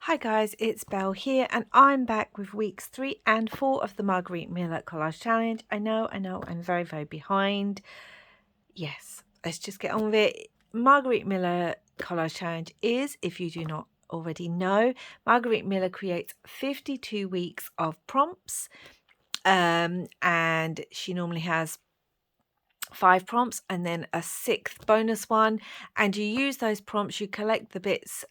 Hi guys, it's Belle here and I'm back with weeks 3 and 4 of the Margarete Miller Collage Challenge. I know, I'm very behind. Yes, let's just get on with it. Margarete Miller Collage Challenge is, if you do not already know, Margarete Miller creates 52 weeks of prompts and she normally has 5 prompts and then a 6th bonus one, and you use those prompts, you collect the bits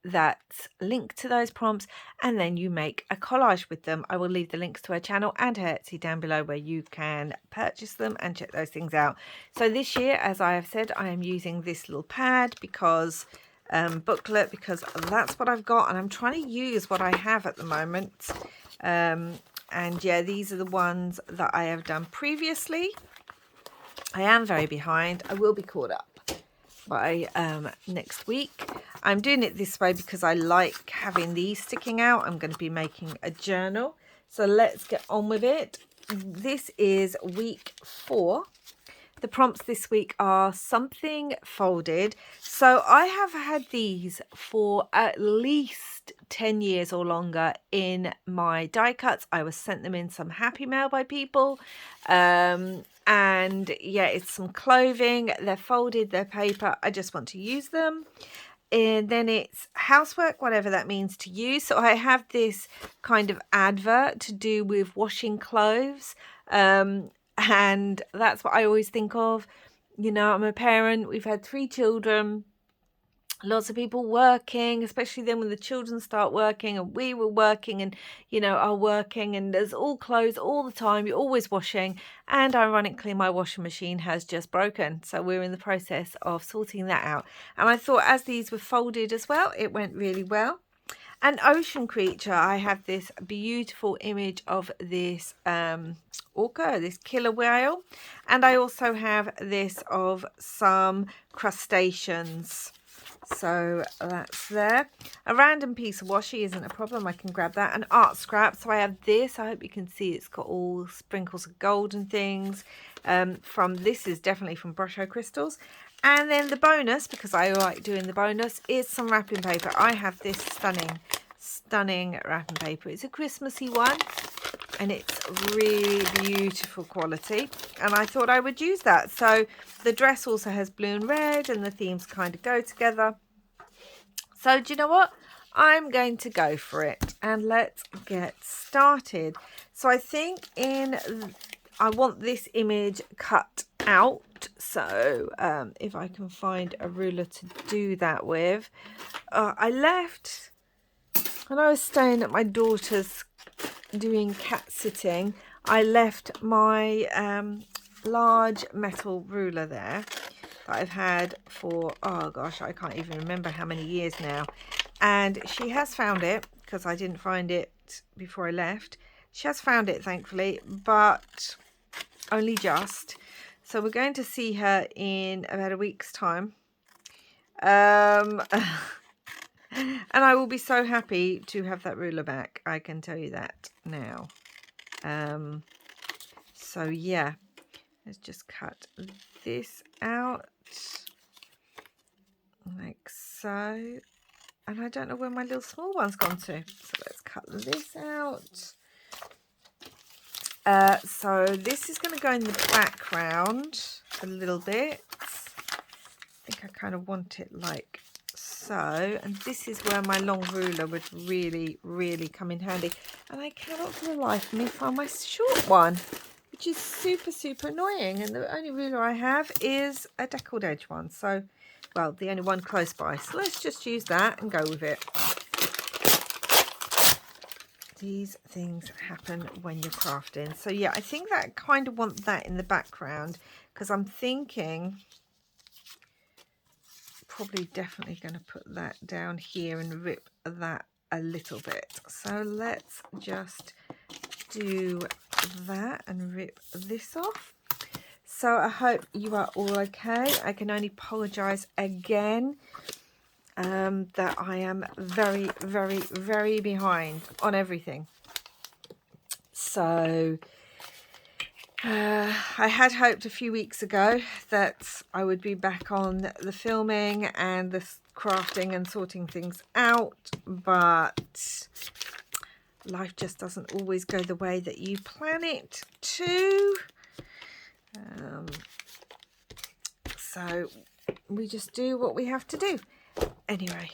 that link to those prompts, and then you make a collage with them. I will leave the links to her channel and her Etsy down below where you can purchase them and check those things out. So this year, as I have said, I am using this little pad because booklet, because that's what I've got, and I'm trying to use what I have at the moment. And yeah, these are the ones that I have done previously. I am very behind. I will be caught up by next week. I'm doing it this way because I like having these sticking out. I'm going to be making a journal. So let's get on with it. This is week 4. The prompts this week are something folded. So I have had these for at least 10 years or longer in my die cuts. I was sent them in some happy mail by people. And yeah, it's some clothing. They're folded, they're paper. I just want to use them. And then it's housework, whatever that means to you. So I have this kind of advert to do with washing clothes. And that's what I always think of. You know, I'm a parent. We've had 3 children. Lots of people working, especially then when the children start working, and we were working and, you know, are working, and there's all clothes all the time. You're always washing. And ironically, my washing machine has just broken. So we're in the process of sorting that out. And I thought as these were folded as well, it went really well. An ocean creature, I have this beautiful image of this orca, this killer whale, and I also have this of some crustaceans. So that's there. A random piece of washi isn't a problem, I can grab that. An art scrap, so I have this. I hope you can see it's got all sprinkles of gold and things. This is definitely from Brusho Crystals. And then the bonus, because I like doing the bonus, is some wrapping paper. I have this stunning wrapping paper. It's a Christmassy one and it's really beautiful quality, and I thought I would use that. So the dress also has blue and red and the themes kind of go together. So do you know what? I'm going to go for it and let's get started. So I think I want this image cut out, so if I can find a ruler to do that with. I left, when I was staying at my daughter's doing cat sitting, I left my large metal ruler there that I've had for, oh gosh, I can't even remember how many years now, and she has found it because I didn't find it before I left. She has found it, thankfully, but only just. So we're going to see her in about a week's time. And I will be so happy to have that ruler back, I can tell you that now. So yeah, let's just cut this out like so. And I don't know where my little small one's gone to. So let's cut this out. So this is going to go in the background a little bit. I think I kind of want it like so, and this is where my long ruler would really come in handy, and I cannot for the life of me find my short one, which is super annoying, and the only ruler I have is a deckled edge one, so, well, the only one close by, so let's just use that and go with it. These things happen when you're crafting. So yeah, I think that I kind of want that in the background, because I'm thinking probably definitely going to put that down here and rip that a little bit. So let's just do that and rip this off. So I hope you are all okay. I can only apologize again that I am very behind on everything. So I had hoped a few weeks ago that I would be back on the filming and the crafting and sorting things out, but life just doesn't always go the way that you plan it to. So we just do what we have to do. Anyway,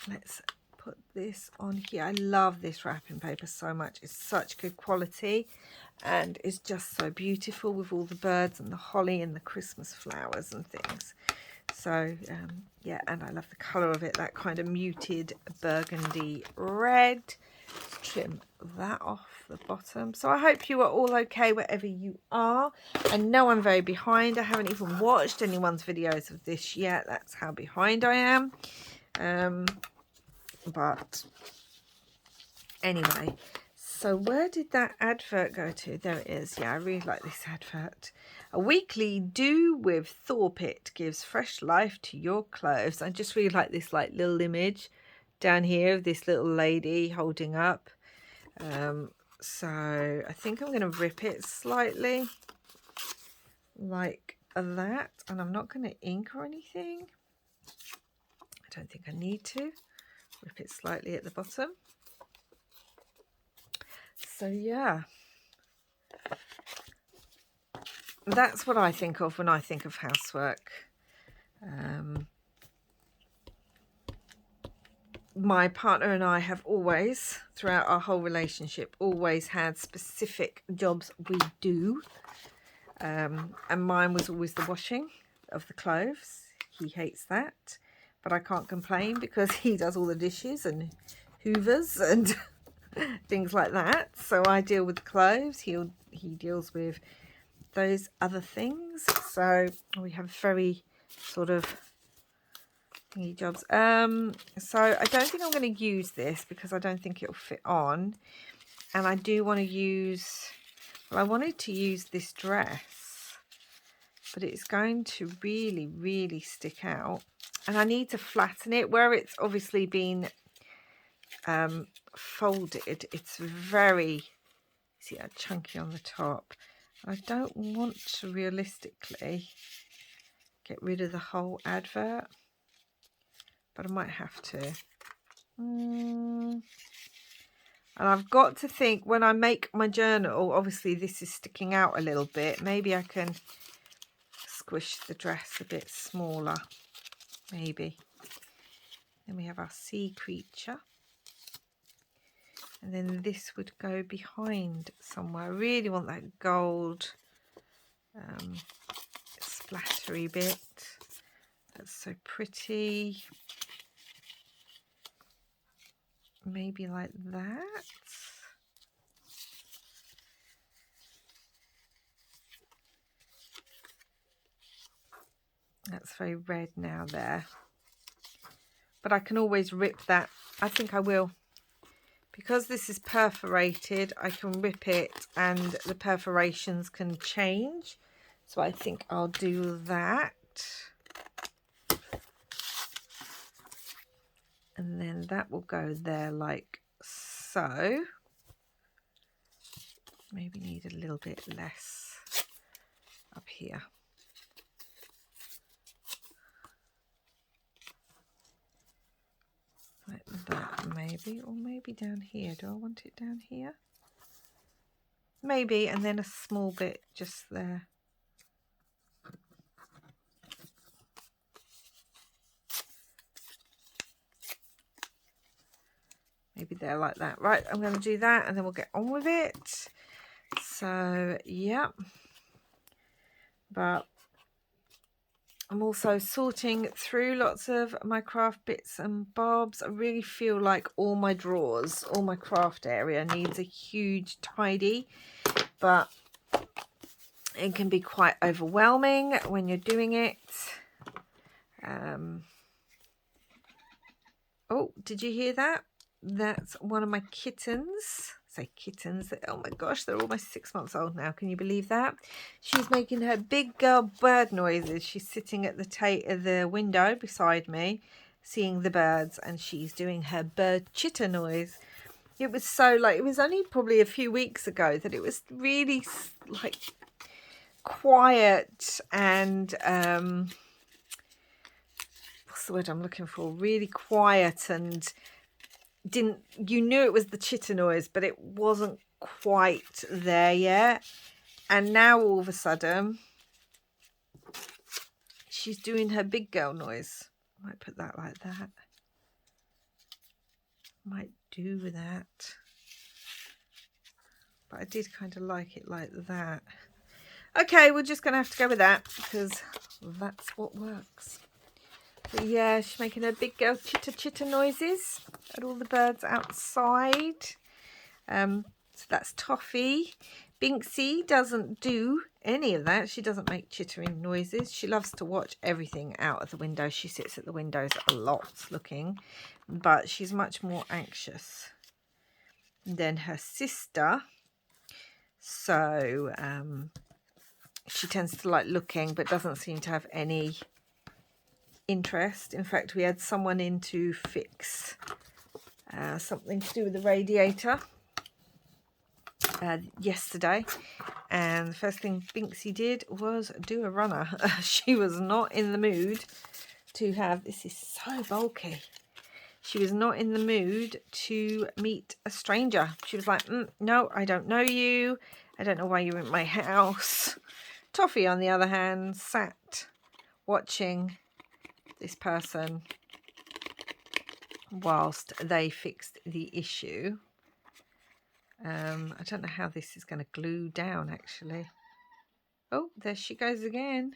let's put this on here. I love this wrapping paper so much. It's such good quality and it's just so beautiful with all the birds and the holly and the Christmas flowers and things. So yeah, and I love the colour of it, that kind of muted burgundy red. Let's trim that off the bottom. So I hope you are all okay wherever you are. I know I'm very behind. I haven't even watched anyone's videos of this yet. That's how behind I am. But anyway, so where did that advert go to? There it is. Yeah, I really like this advert. A weekly do with Thorpe It gives fresh life to your clothes. I just really like this like little image down here of this little lady holding up. So I think I'm going to rip it slightly like that, and I'm not going to ink or anything. I don't think I need to. Rip it slightly at the bottom. So yeah, that's what I think of when I think of housework. My partner and I have always, throughout our whole relationship, always had specific jobs we do. And mine was always the washing of the clothes. He hates that, but I can't complain because he does all the dishes and hoovers and things like that. So I deal with the clothes. He deals with those other things. So we have very sort of thingy jobs. So I don't think I'm going to use this because I don't think it'll fit on. And I do want to use, well, I wanted to use this dress, but it's going to really, really stick out. And I need to flatten it where it's obviously been folded. It's very, see how chunky on the top. I don't want to realistically get rid of the whole advert, but I might have to. And I've got to think, when I make my journal, obviously this is sticking out a little bit. Maybe I can squish the dress a bit smaller. Maybe. Then we have our sea creature. And then this would go behind somewhere. I really want that gold splattery bit. That's so pretty. Maybe like that. That's very red now there. But I can always rip that. I think I will. Because this is perforated, I can rip it and the perforations can change. So I think I'll do that. And then that will go there like so. Maybe need a little bit less up here. Like that maybe, or maybe down here. Do I want it down here? Maybe, and then a small bit just there. Maybe there like that. Right, I'm going to do that and then we'll get on with it. So, yeah. But I'm also sorting through lots of my craft bits and bobs. I really feel like all my drawers, all my craft area needs a huge tidy. But it can be quite overwhelming when you're doing it. Oh, did you hear that? That's one of my kittens. I say kittens. Oh my gosh, they're almost 6 months old now. Can you believe that? She's making her big girl bird noises. She's sitting at the window beside me, seeing the birds, and she's doing her bird chitter noise. It was so like, it was only probably a few weeks ago that it was really like quiet and what's the word I'm looking for? Really quiet, and you knew it was the chitter noise, but it wasn't quite there yet. And now all of a sudden she's doing her big girl noise. Might put that like that. Might do that. But I did kind of like it like that. Okay, we're just going to have to go with that because that's what works. But yeah, she's making her big girl chitter chitter noises at all the birds outside. So that's Toffee. Binksy doesn't do any of that. She doesn't make chittering noises. She loves to watch everything out of the window. She sits at the windows a lot looking, but she's much more anxious than her sister. So she tends to like looking, but doesn't seem to have any interest. In fact, we had someone in to fix something to do with the radiator yesterday, and the first thing Binksy did was do a runner. She was not in the mood to have, this is so bulky, she was not in the mood to meet a stranger. She was like, no, I don't know you, I don't know why you're in my house. Toffee, on the other hand, sat watching this person whilst they fixed the issue. I don't know how this is going to glue down, actually. Oh, there she goes again.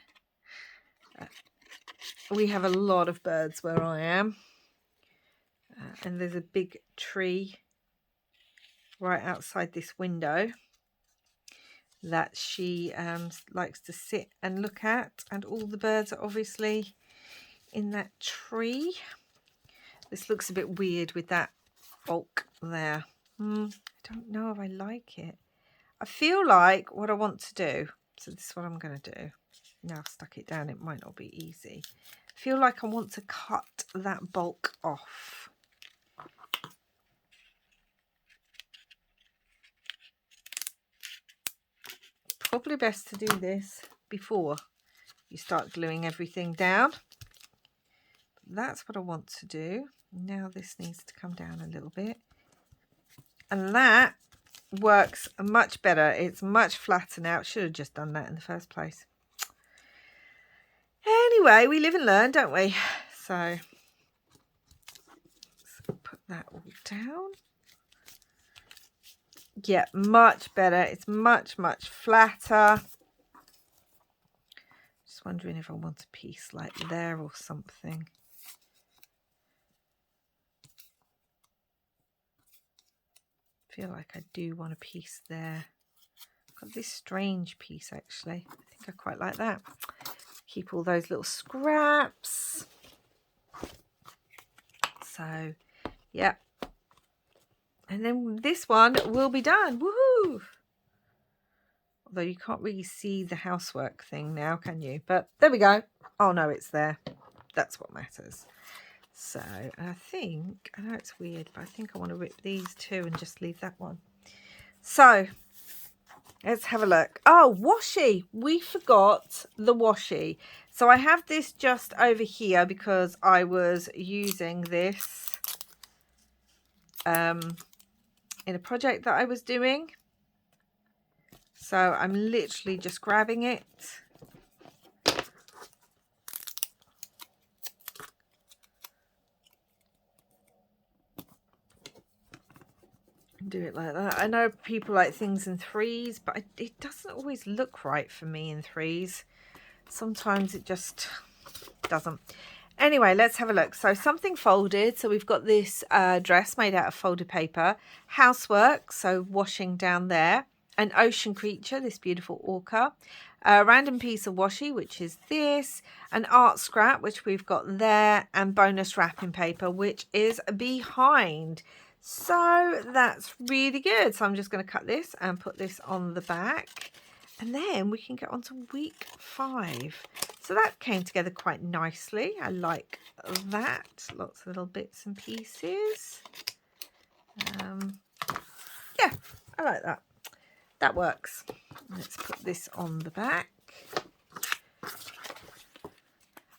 We have a lot of birds where I am. And there's a big tree right outside this window that she likes to sit and look at. And all the birds are obviously in that tree. This looks a bit weird with that bulk there. I don't know if I like it. I feel like what I want to do, so this is what I'm going to do. Now I've stuck it down, it might not be easy. I feel like I want to cut that bulk off. Probably best to do this before you start gluing everything down. That's what I want to do. Now this needs to come down a little bit. And that works much better. It's much flatter now. Should have just done that in the first place. Anyway, we live and learn, don't we? So let's put that all down. Yeah, much better. It's much, much flatter. Just wondering if I want a piece like there or something. I feel like I do want a piece there. I've got this strange piece, actually. I think I quite like that. Keep all those little scraps. So, yeah. And then this one will be done. Woohoo! Although you can't really see the housework thing now, can you? But there we go. Oh, no, it's there. That's what matters. So, I think, I know it's weird, but I think I want to rip these two and just leave that one. So, let's have a look. Oh, washi. We forgot the washi. So I have this just over here because I was using this in a project that I was doing. So I'm literally just grabbing it. Do it like that. I know people like things in threes, but it doesn't always look right for me in threes. Sometimes it just doesn't. Anyway, let's have a look. So something folded. So we've got this dress made out of folded paper. Housework, so washing down there. An ocean creature, this beautiful orca. A random piece of washi, which is this. An art scrap, which we've got there. And bonus wrapping paper, which is behind. So that's really good. So I'm just going to cut this and put this on the back. And then we can get on to week 5. So that came together quite nicely. I like that. Lots of little bits and pieces. Yeah, I like that. That works. Let's put this on the back.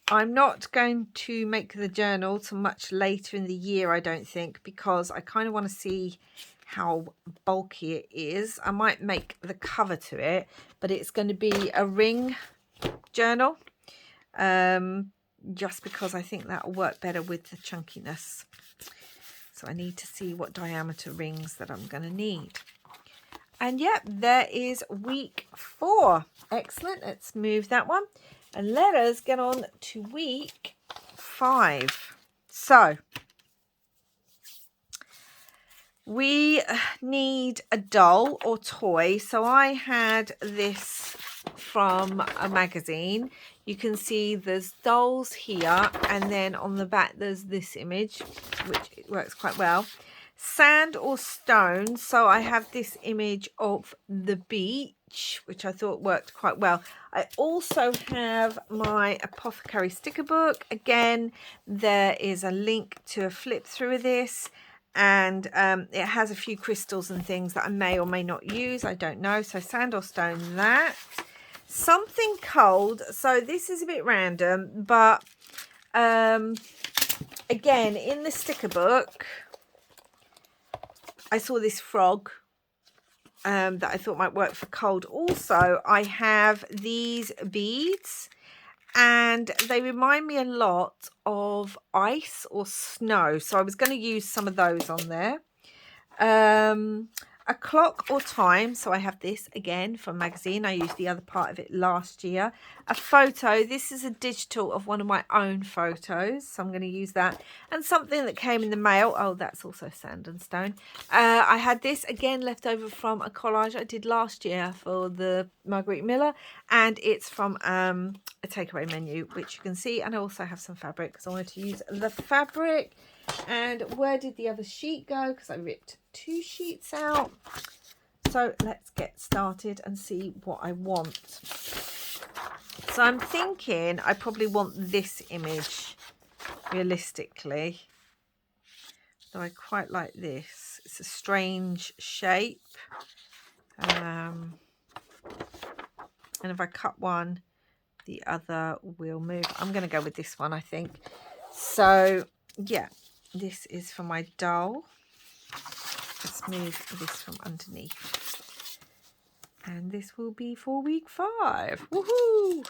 I'm not going to make the journal till much later in the year, I don't think, because I kind of want to see how bulky it is. I might make the cover to it, but it's going to be a ring journal, just because I think that'll work better with the chunkiness. So I need to see what diameter rings that I'm going to need. And yeah, there is week 4. Excellent. Let's move that one. And let us get on to week 5. So we need a doll or toy. So I had this from a magazine. You can see there's dolls here, and then on the back there's this image, which works quite well. Sand or stone. So I have this image of the beach, which I thought worked quite well. I also have my apothecary sticker book. Again, there is a link to a flip through of this, and it has a few crystals and things that I may or may not use. I don't know. So sand or stone, that. Something cold. So this is a bit random, but again, in the sticker book, I saw this frog that I thought might work for cold. Also, I have these beads, and they remind me a lot of ice or snow. So I was going to use some of those on there. A clock or time. So I have this again from a magazine. I used the other part of it last year. A photo. This is a digital of one of my own photos, so I'm going to use that. And something that came in the mail. Oh, that's also sand and stone. I had this again left over from a collage I did last year for the Margarete Miller, and it's from a takeaway menu, which you can see. And I also have some fabric because I wanted to use the fabric. And where did the other sheet go? Because I ripped 2 sheets out. So let's get started and see what I want. So I'm thinking I probably want this image realistically. So I quite like this. It's a strange shape. And if I cut one, the other will move. I'm going to go with this one, I think. So yeah, this is for my doll. Let's move this from underneath. And this will be for week 5. Woohoo!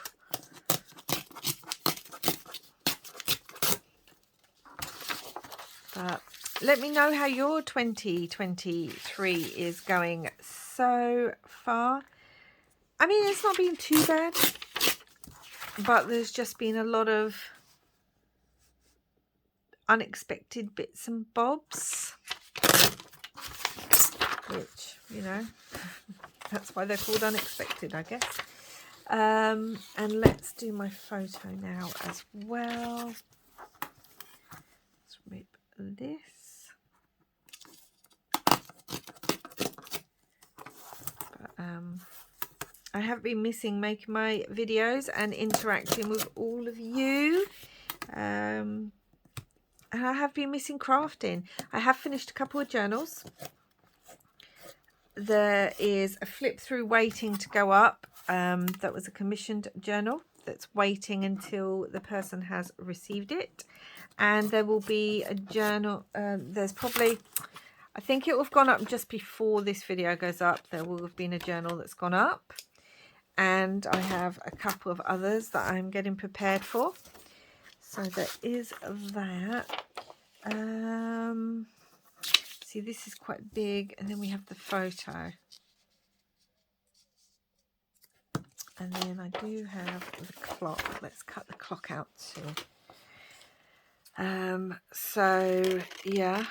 But let me know how your 2023 is going so far. I mean, it's not been too bad, but there's just been a lot of unexpected bits and bobs, which, you know, that's why they're called unexpected, I guess. And let's do my photo now as well. Let's rip this. But, I have been missing making my videos and interacting with all of you. And I have been missing crafting. I have finished a couple of journals. There is a flip through waiting to go up. That was a commissioned journal that's waiting until the person has received it. And there will be a journal. There's probably, I think it will have gone up just before this video goes up. There will have been a journal that's gone up. And I have a couple of others that I'm getting prepared for. So there is that. See, this is quite big, and then we have the photo. And then I do have the clock. Let's cut the clock out too. So yeah.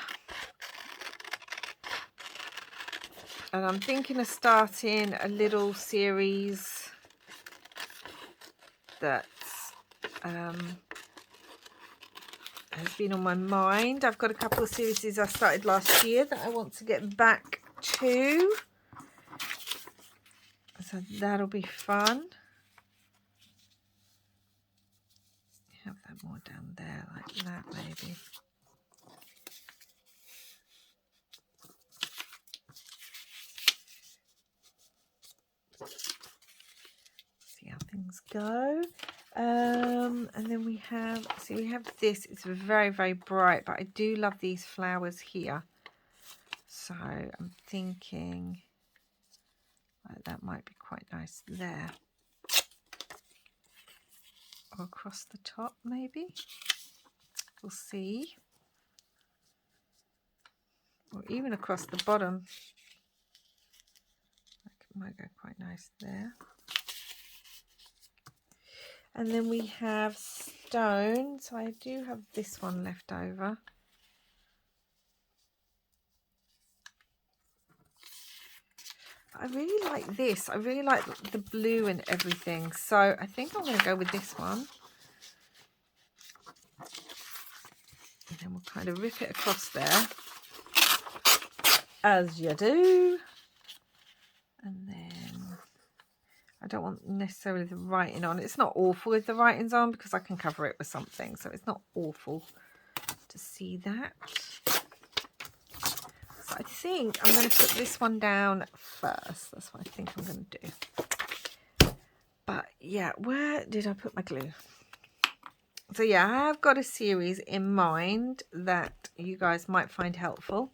And I'm thinking of starting a little series that has been on my mind. I've got a couple of series I started last year that I want to get back to. So that'll be fun. Have that more down there like that maybe. See how things go. And then we have, see, we have this. It's very, very bright, but I do love these flowers here. So I'm thinking that might be quite nice there. Or across the top, maybe. We'll see. Or even across the bottom. It might go quite nice there. And then we have stone. So I do have this one left over. I really like this. I really like the blue and everything. So I think I'm going to go with this one. And then we'll kind of rip it across there. As you do. And then I don't want necessarily the writing on. It's not awful if the writing's on because I can cover it with something. So it's not awful to see that. So I think I'm going to put this one down first. That's what I think I'm going to do. But yeah, where did I put my glue? So yeah, I have got a series in mind that you guys might find helpful.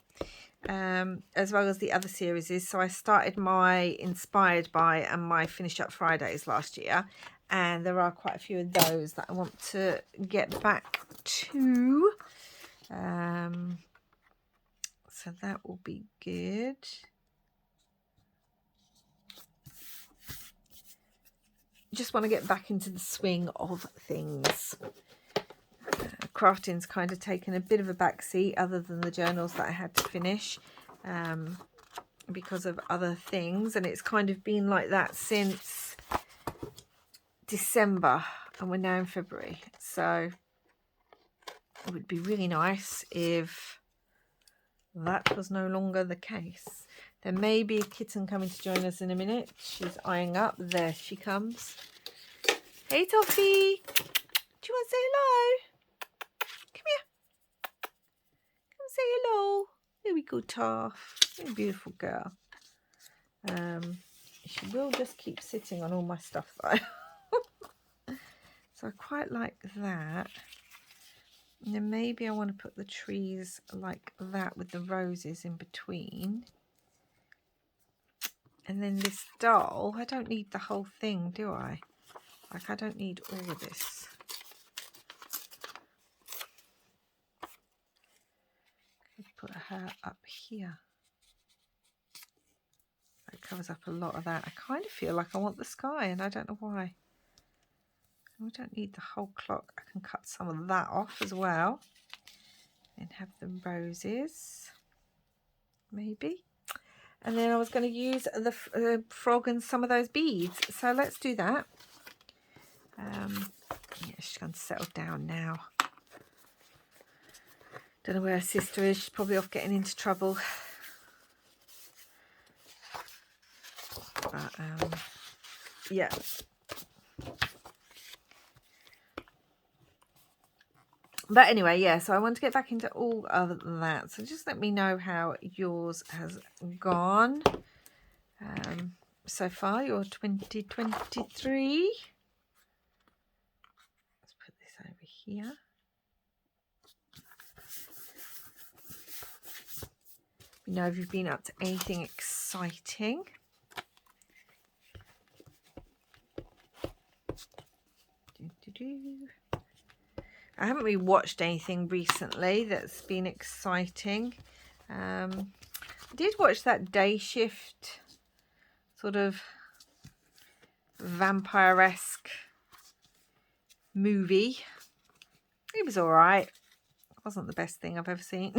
As well as the other series. So I started my Inspired By and my Finish Up Fridays last year, and there are quite a few of those that I want to get back to. So that will be good. Just want to get back into the swing of things. Crafting's kind of taken a bit of a backseat other than the journals that I had to finish because of other things, and it's kind of been like that since December and we're now in February. So it would be really nice if that was no longer the case. There may be a kitten coming to join us in a minute. She's eyeing up. There she comes. Hey Toffee, do you want to say hello? Come here. Come say hello. There we go, Toff. You're a beautiful girl. She will just keep sitting on all my stuff though. So I quite like that. And then maybe I want to put the trees like that with the roses in between. And then this doll, I don't need the whole thing, do I? Like, I don't need all of this. Put her up here. It covers up a lot of that. I kind of feel like I want the sky, and I don't know why. We don't need the whole clock. I can cut some of that off as well. And have the roses, maybe. And then I was going to use the frog and some of those beads. So let's do that. Yeah, she's going to settle down now. Don't know where her sister is. She's probably off getting into trouble. But, yeah. But anyway, yeah, so I want to get back into all other than that. So just let me know how yours has gone so far, your 2023. Let's put this over here. You know if you've been up to anything exciting. I haven't really watched anything recently that's been exciting. I did watch that Day Shift sort of vampire-esque movie. It was all right. It wasn't the best thing I've ever seen.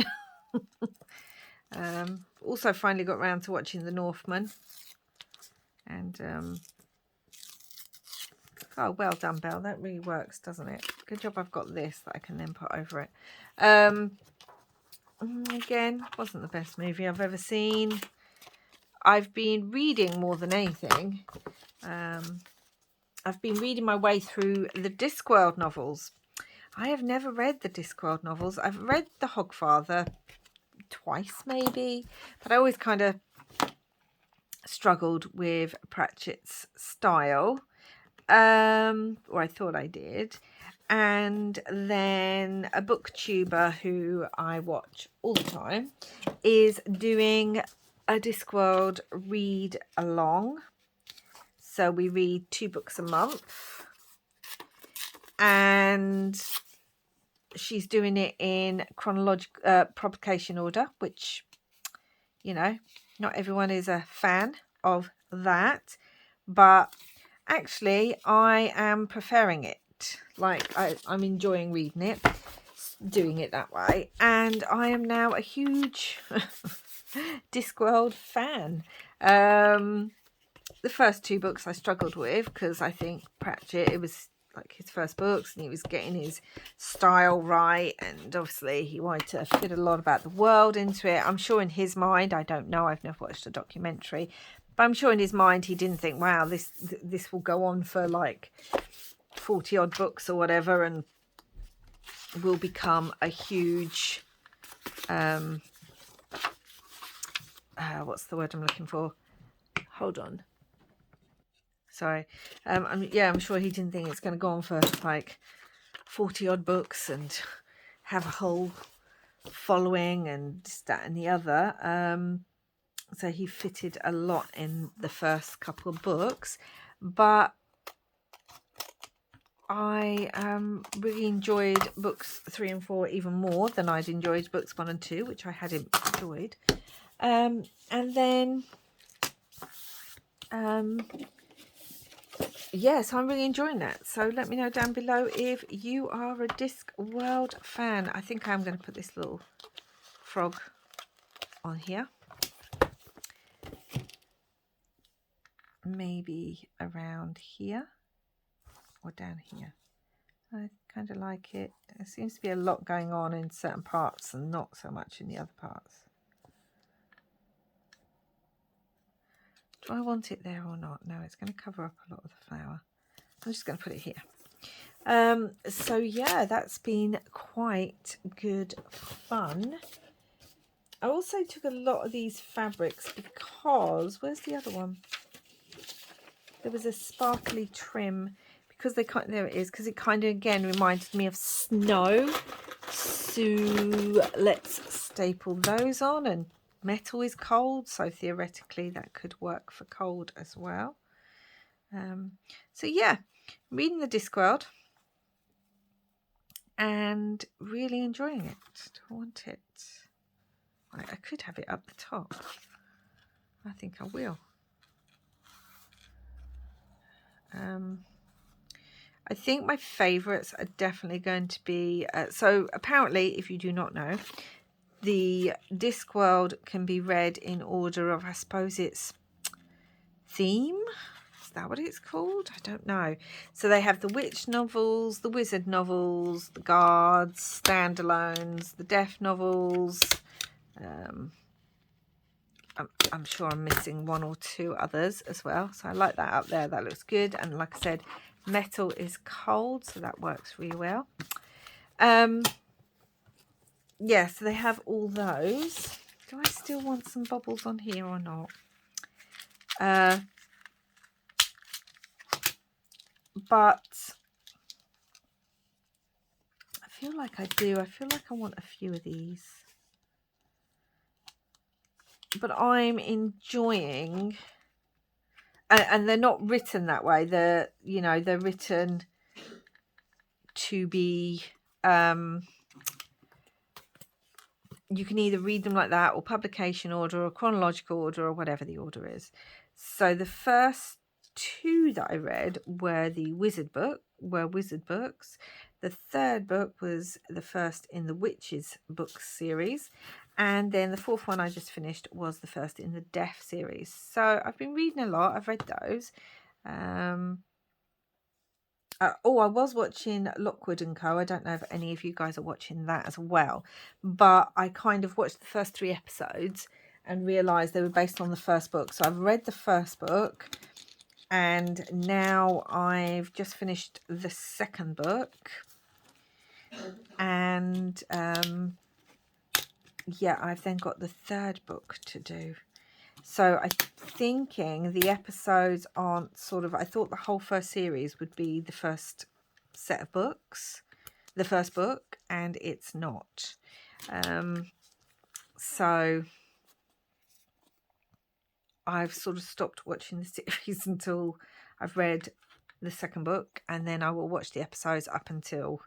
Also finally got around to watching The Northman. And oh, well done, Belle. That really works, doesn't it? Good job I've got this that I can then put over it. Again, wasn't the best movie I've ever seen. I've been reading more than anything. I've been reading my way through the Discworld novels. I have never read the Discworld novels. I've read The Hogfather twice maybe, but I always kind of struggled with Pratchett's style. or I thought I did. And then a booktuber who I watch all the time is doing a Discworld read along. So we read 2 books a month, and she's doing it in chronological publication order, which, you know, not everyone is a fan of that, but actually I am preferring it. Like, I'm enjoying reading it, doing it that way, and I am now a huge Discworld fan. The first 2 books I struggled with because I think Pratchett, it was like his first books and he was getting his style right, and obviously he wanted to fit a lot about the world into it. I'm sure in his mind, I don't know, I've never watched a documentary, but I'm sure in his mind he didn't think, wow, this will go on for like 40 odd books or whatever and will become a huge what's the word I'm looking for? Hold on. Sorry. I'm sure he didn't think it's going to go on for like 40 odd books and have a whole following and this, that and the other. So he fitted a lot in the first couple of books, but I really enjoyed books 3 and 4 even more than I'd enjoyed books 1 and 2, which I hadn't enjoyed. And then yes, I'm really enjoying that. So let me know down below if you are a Discworld fan. I think I'm going to put this little frog on here. Maybe around here or down here. I kind of like it. There seems to be a lot going on in certain parts and not so much in the other parts. Do I want it there or not? No, it's going to cover up a lot of the flower. I'm just going to put it here. So yeah, that's been quite good fun. I also took a lot of these fabrics because, where's the other one? There was a sparkly trim, because they kind, there it is, because it kind of again reminded me of snow. So let's staple those on, and metal is cold, so theoretically that could work for cold as well. So yeah, reading the Discworld and really enjoying it. Do I want it? I could have it up the top. I think I will. I think my favourites are definitely going to be... so apparently, if you do not know, the Discworld can be read in order of, I suppose it's theme? Is that what it's called? I don't know. So they have the witch novels, the wizard novels, the guards, standalones, the death novels. I'm sure I'm missing 1 or 2 others as well. So I like that up there. That looks good. And like I said, metal is cold, so that works really well. Yeah, so they have all those. Do I still want some bubbles on here or not? But I feel like I do. I feel like I want a few of these. But I'm enjoying, and they're not written that way. They're, you know, they're written to be, you can either read them like that or publication order or chronological order or whatever the order is. So the first 2 that I read were the wizard books. The 3rd book was the first in the witches books series, and then the 4th one I just finished was the first in the death series. So I've been reading a lot. I've read those. I was watching Lockwood & Co. I don't know if any of you guys are watching that as well, but I kind of watched the first 3 episodes and realised they were based on the first book. So I've read the first book, and now I've just finished the 2nd book. And yeah, I've then got the 3rd book to do. So I'm thinking the episodes aren't sort of, I thought the whole first series would be the first set of books, the first book, and it's not. So I've sort of stopped watching the series until I've read the second book, and then I will watch the episodes up until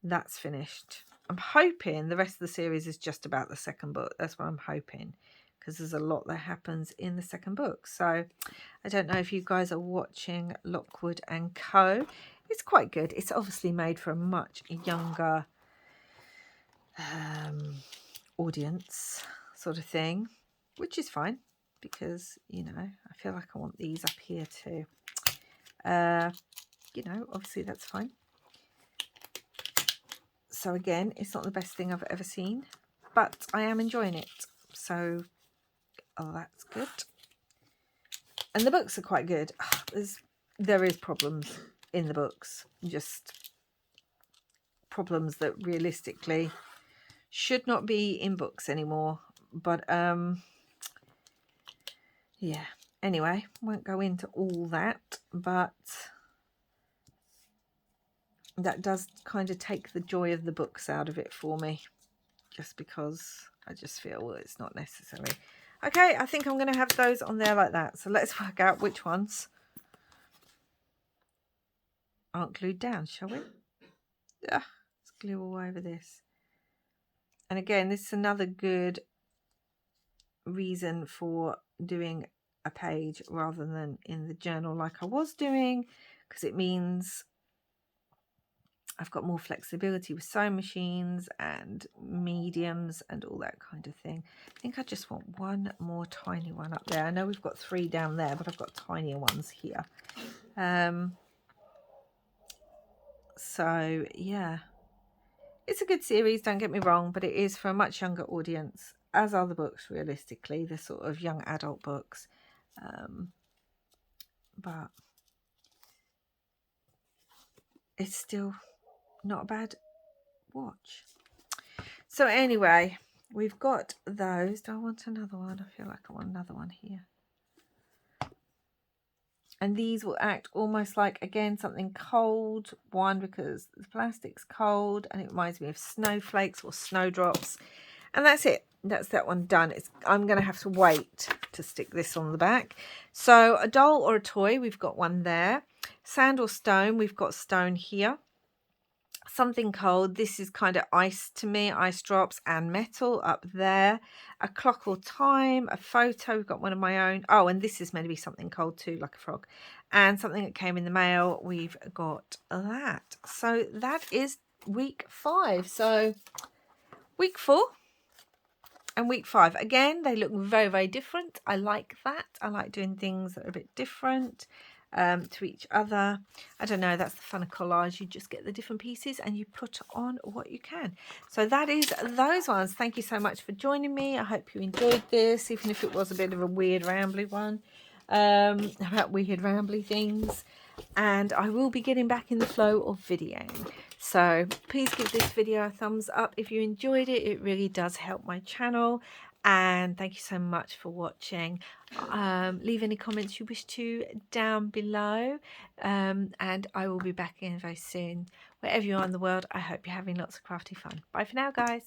that's finished. I'm hoping the rest of the series is just about the second book. That's what I'm hoping, because there's a lot that happens in the second book. So I don't know if you guys are watching Lockwood and Co. It's quite good. It's obviously made for a much younger audience sort of thing, which is fine, because, you know, I feel like I want these up here too. You know, obviously that's fine. So again, it's not the best thing I've ever seen, but I am enjoying it. So, oh, that's good. And the books are quite good. There is problems in the books, just problems that realistically should not be in books anymore. But yeah. Anyway, won't go into all that, but that does kind of take the joy of the books out of it for me, just because I just feel, well, it's not necessary. Okay, I think I'm going to have those on there like that. So let's work out which ones aren't glued down, shall we? Let's glue all over this. And again, this is another good reason for doing a page rather than in the journal like I was doing, because it means I've got more flexibility with sewing machines and mediums and all that kind of thing. I think I just want one more tiny one up there. I know we've got 3 down there, but I've got tinier ones here. So yeah, it's a good series, don't get me wrong, but it is for a much younger audience, as are the books, realistically, the sort of young adult books. But it's still not a bad watch. So anyway, we've got those. Do I want another one? I feel like I want another one here. And these will act almost like, again, something cold. One, because the plastic's cold and it reminds me of snowflakes or snowdrops. And that's it. That's that one done. I'm going to have to wait to stick this on the back. So a doll or a toy, we've got one there. Sand or stone, we've got stone here. Something cold, this is kind of ice to me, ice drops and metal up there. A clock or time, a photo, we've got one of my own. Oh, and this is meant to be something cold too, like a frog. And something that came in the mail, we've got that. So that is week 5. So week 4 and week 5. Again, they look very, very different. I like that. I like doing things that are a bit different to each other. I don't know, that's the fun of collage. You just get the different pieces and you put on what you can. So that is those ones. Thank you so much for joining me. I hope you enjoyed this, even if it was a bit of a weird rambly one about weird rambly things. And I will be getting back in the flow of videoing. So please give this video a thumbs up if you enjoyed it. It really does help my channel. And thank you so much for watching. Leave any comments you wish to down below. And I will be back again very soon. Wherever you are in the world, I hope you're having lots of crafty fun. Bye for now, guys.